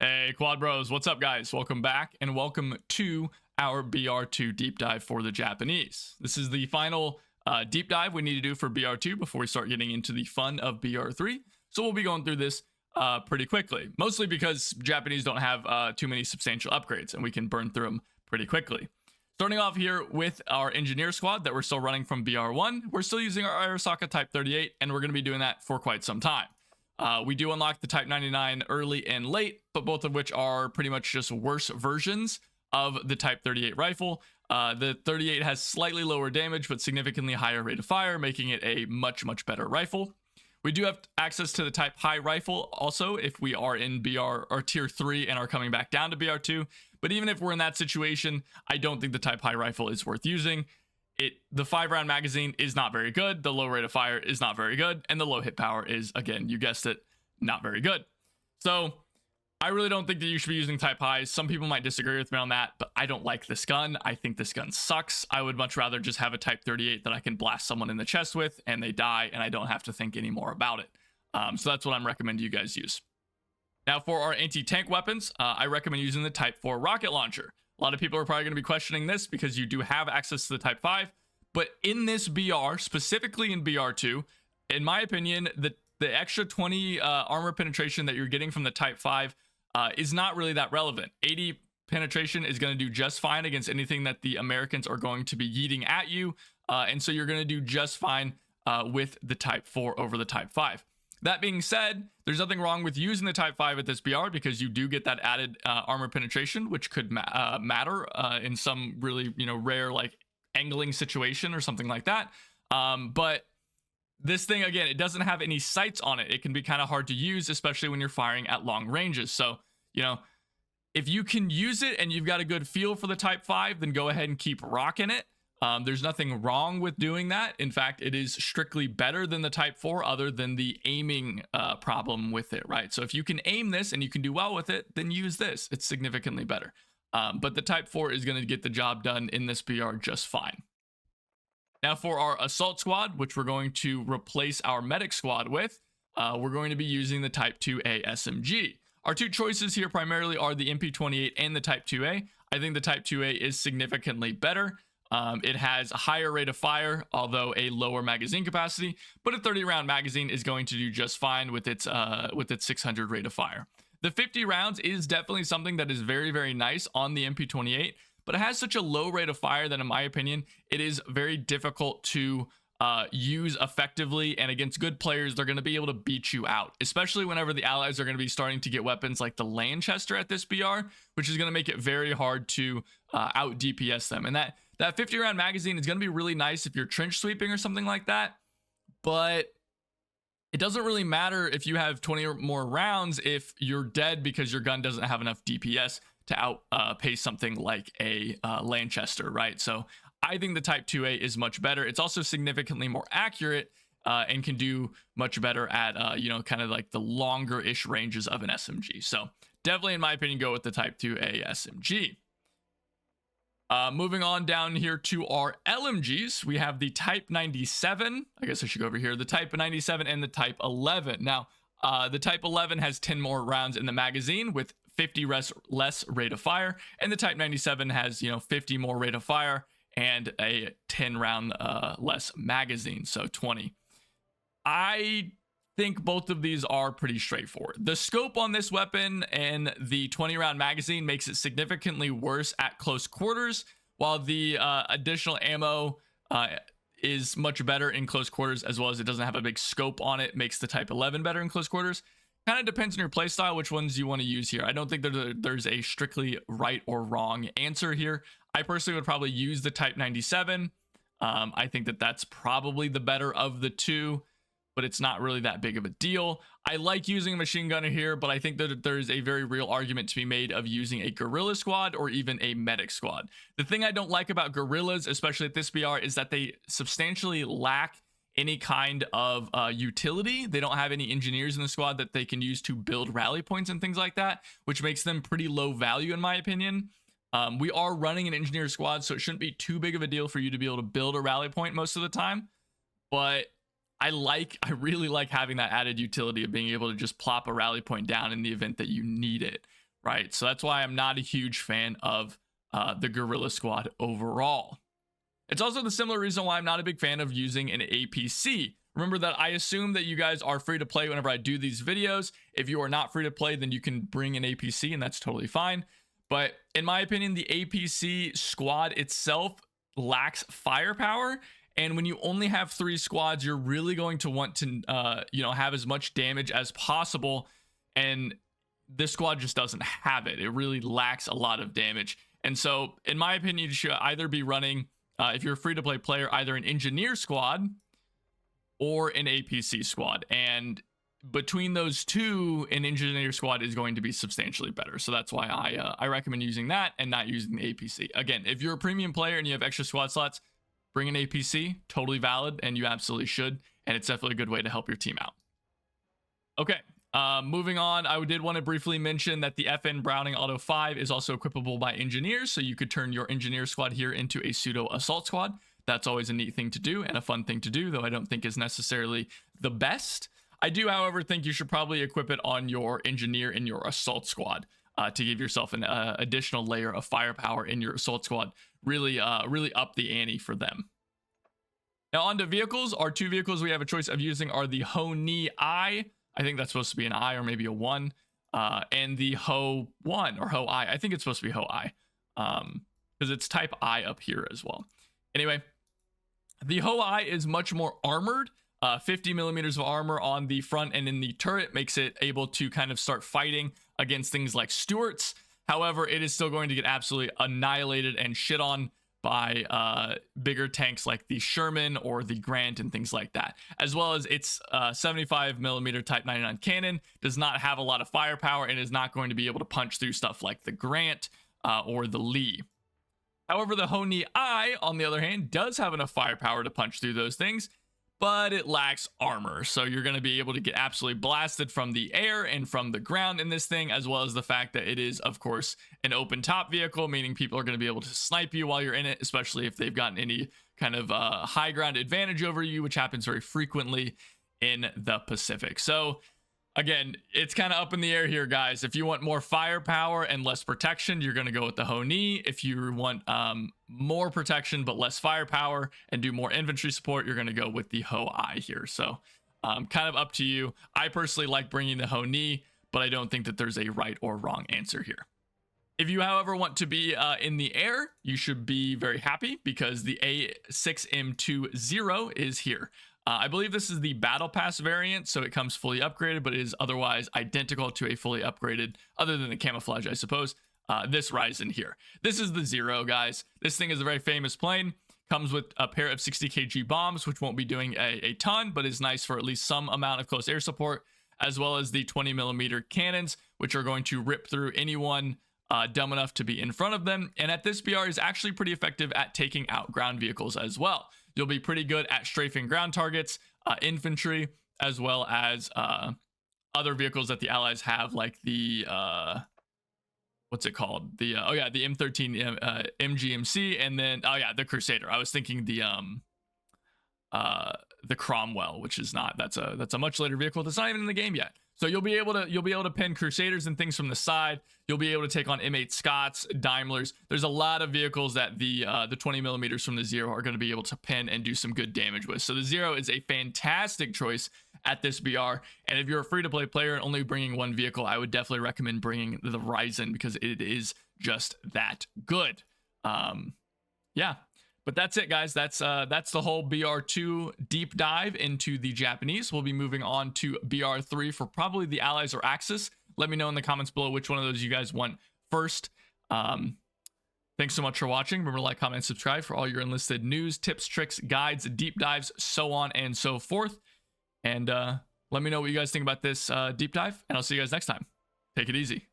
Hey, Quad Bros, what's up, guys? Welcome back and welcome to our BR2 deep dive for the Japanese. This is the final deep dive we need to do for BR2 before we start getting into the fun of BR3. So we'll be going through this pretty quickly, mostly because Japanese don't have too many substantial upgrades and we can burn through them pretty quickly. Starting off here with our engineer squad that we're still running from BR1, we're still using our Arasaka Type 38 and we're going to be doing that for quite some time. We do unlock the Type 99 early and late, but both of which are pretty much just worse versions of the Type 38 rifle. The 38 has slightly lower damage, but significantly higher rate of fire, making it a much better rifle. We do have access to the Type High rifle also if we are in BR or Tier 3 and are coming back down to BR2. But even if we're in that situation, I don't think the Type High rifle is worth using. The 5-round magazine is not very good, the low rate of fire is not very good, and the low hit power is, again, you guessed it, not very good. So I really don't think that you should be using Type Highs. Some people might disagree with me on that, but I don't like this gun. I think this gun sucks. I would much rather just have a Type 38 that I can blast someone in the chest with and they die and I don't have to think any more about it. So that's what I'm recommending you guys use. Now for our anti-tank weapons, I recommend using the Type 4 rocket launcher. A lot of people are probably going to be questioning this because you do have access to the Type 5, but in this BR, specifically in BR2, in my opinion, the extra 20 armor penetration that you're getting from the Type 5 is not really that relevant. 80 penetration is going to do just fine against anything that the Americans are going to be yeeting at you, and so you're going to do just fine with the Type 4 over the Type 5. That being said, there's nothing wrong with using the Type 5 at this BR because you do get that added armor penetration, which could matter in some really, rare like angling situation or something like that. But this thing, again, it doesn't have any sights on it. It can be kind of hard to use, especially when you're firing at long ranges. So, if you can use it and you've got a good feel for the Type 5, then go ahead and keep rocking it. There's nothing wrong with doing that. In fact, it is strictly better than the Type 4 other than the aiming problem with it, right? So if you can aim this and you can do well with it, then use this. It's significantly better. But the Type 4 is going to get the job done in this BR just fine. Now for our assault squad, which we're going to replace our medic squad with, we're going to be using the Type 2A SMG. Our two choices here primarily are the MP28 and the Type 2A. I think the Type 2A is significantly better. It has a higher rate of fire, although a lower magazine capacity, but a 30-round magazine is going to do just fine with its 600 rate of fire. The 50 rounds is definitely something that is very nice on the MP28, but it has such a low rate of fire that, in my opinion, it is very difficult to use effectively, and against good players, they're going to be able to beat you out, especially whenever the allies are going to be starting to get weapons like the Lanchester at this BR, which is going to make it very hard to out DPS them. And that 50 round magazine is going to be really nice if you're trench sweeping or something like that, but it doesn't really matter if you have 20 or more rounds if you're dead because your gun doesn't have enough DPS to outpace something like a Lanchester, right? So I think the Type 2A is much better. It's also significantly more accurate and can do much better at kind of like the longer-ish ranges of an SMG. So definitely, in my opinion, go with the Type 2A SMG. Moving on down here to our LMGs, we have the Type 97. I guess I should go over here. The Type 97 and the Type 11. Now, the Type 11 has 10 more rounds in the magazine with 50 less rate of fire, and the Type 97 has 50 more rate of fire and a 10 round less magazine, so 20. I think both of these are pretty straightforward. The scope on this weapon and the 20 round magazine makes it significantly worse at close quarters, while the additional ammo is much better in close quarters, as well as it doesn't have a big scope on it, makes the Type 11 better in close quarters. Kind of depends on your playstyle which ones you want to use here. I don't think there's a strictly right or wrong answer here. I personally would probably use the Type 97. I think that that's probably the better of the two, but it's not really that big of a deal. I like using a machine gunner here, but I think that there's a very real argument to be made of using a guerrilla squad or even a medic squad. The thing I don't like about guerrillas, especially at this BR, is that they substantially lack any kind of utility. They don't have any engineers in the squad that they can use to build rally points and things like that, which makes them pretty low value in my opinion. We are running an engineer squad, so it shouldn't be too big of a deal for you to be able to build a rally point most of the time, but I really like having that added utility of being able to just plop a rally point down in the event that you need it, right? So that's why I'm not a huge fan of the Guerrilla Squad overall. It's also the similar reason why I'm not a big fan of using an APC. Remember that I assume that you guys are free to play whenever I do these videos. If you are not free to play, then you can bring an APC, and that's totally fine. But in my opinion, the APC squad itself lacks firepower. And when you only have 3 squads, you're really going to want to, have as much damage as possible. And this squad just doesn't have it. It really lacks a lot of damage. And so, in my opinion, you should either be running, if you're a free-to-play player, either an engineer squad or an APC squad. And between those two, an engineer squad is going to be substantially better. So that's why I recommend using that and not using the APC. Again, if you're a premium player and you have extra squad slots, bring an APC, totally valid, and you absolutely should. And it's definitely a good way to help your team out. Okay. Moving on, I did want to briefly mention that the FN Browning Auto 5 is also equipable by engineers, so you could turn your engineer squad here into a pseudo assault squad. That's always a neat thing to do and a fun thing to do, though I don't think is necessarily the best. I do, however, think you should probably equip it on your engineer in your assault squad to give yourself an additional layer of firepower in your assault squad. Really up the ante for them. Now on to vehicles. Our 2 vehicles we have a choice of using are the Ho-Ni I. I think that's supposed to be an I or maybe a 1. And the Ho-1 or Ho-I. I think it's supposed to be Ho-I. Because it's type I up here as well. Anyway, the Ho-I is much more armored. 50 millimeters of armor on the front and in the turret makes it able to kind of start fighting against things like Stuarts. However, it is still going to get absolutely annihilated and shit on by bigger tanks like the Sherman or the Grant and things like that, as well as its 75 millimeter Type 99 cannon does not have a lot of firepower and is not going to be able to punch through stuff like the Grant or the Lee. However, the Ho-Ni I, on the other hand, does have enough firepower to punch through those things, but it lacks armor. So you're going to be able to get absolutely blasted from the air and from the ground in this thing, as well as the fact that it is, of course, an open top vehicle, meaning people are going to be able to snipe you while you're in it, especially if they've gotten any kind of high ground advantage over you, which happens very frequently in the Pacific. So again, it's kind of up in the air here, guys. If you want more firepower and less protection, you're going to go with the Ho-Ni. If you want more protection but less firepower and do more infantry support, you're going to go with the Ho-I here. So kind of up to you. I personally like bringing the Ho-Ni, but I don't think that there's a right or wrong answer here. If you, however, want to be in the air, you should be very happy because the A6M20 is here. I believe this is the Battle Pass variant, so it comes fully upgraded, but it is otherwise identical to a fully upgraded, other than the camouflage, I suppose, this Ryzen here. This is the Zero, guys. This thing is a very famous plane. Comes with a pair of 60 kg bombs, which won't be doing a ton, but is nice for at least some amount of close air support, as well as the 20 millimeter cannons, which are going to rip through anyone dumb enough to be in front of them. And at this BR is actually pretty effective at taking out ground vehicles as well. You'll be pretty good at strafing ground targets, infantry, as well as other vehicles that the Allies have, like the what's it called? The the M13 MGMC, and then the Crusader. I was thinking the Cromwell, which is not. That's a much later vehicle that's not even in the game yet. So you'll be able to pin Crusaders and things from the side. You'll be able to take on M8 Scotts, Daimlers. There's a lot of vehicles that the 20 millimeters from the Zero are going to be able to pin and do some good damage with. So the Zero is a fantastic choice at this BR. And if you're a free-to-play player and only bringing one vehicle, I would definitely recommend bringing the Ryzen because it is just that good. Yeah. But that's it, guys. That's the whole BR2 deep dive into the Japanese. We'll be moving on to BR3 for probably the Allies or Axis. Let me know in the comments below which one of those you guys want first. Thanks so much for watching. Remember to like, comment, and subscribe for all your Enlisted news, tips, tricks, guides, deep dives, so on and so forth. And let me know what you guys think about this deep dive, and I'll see you guys next time. Take it easy.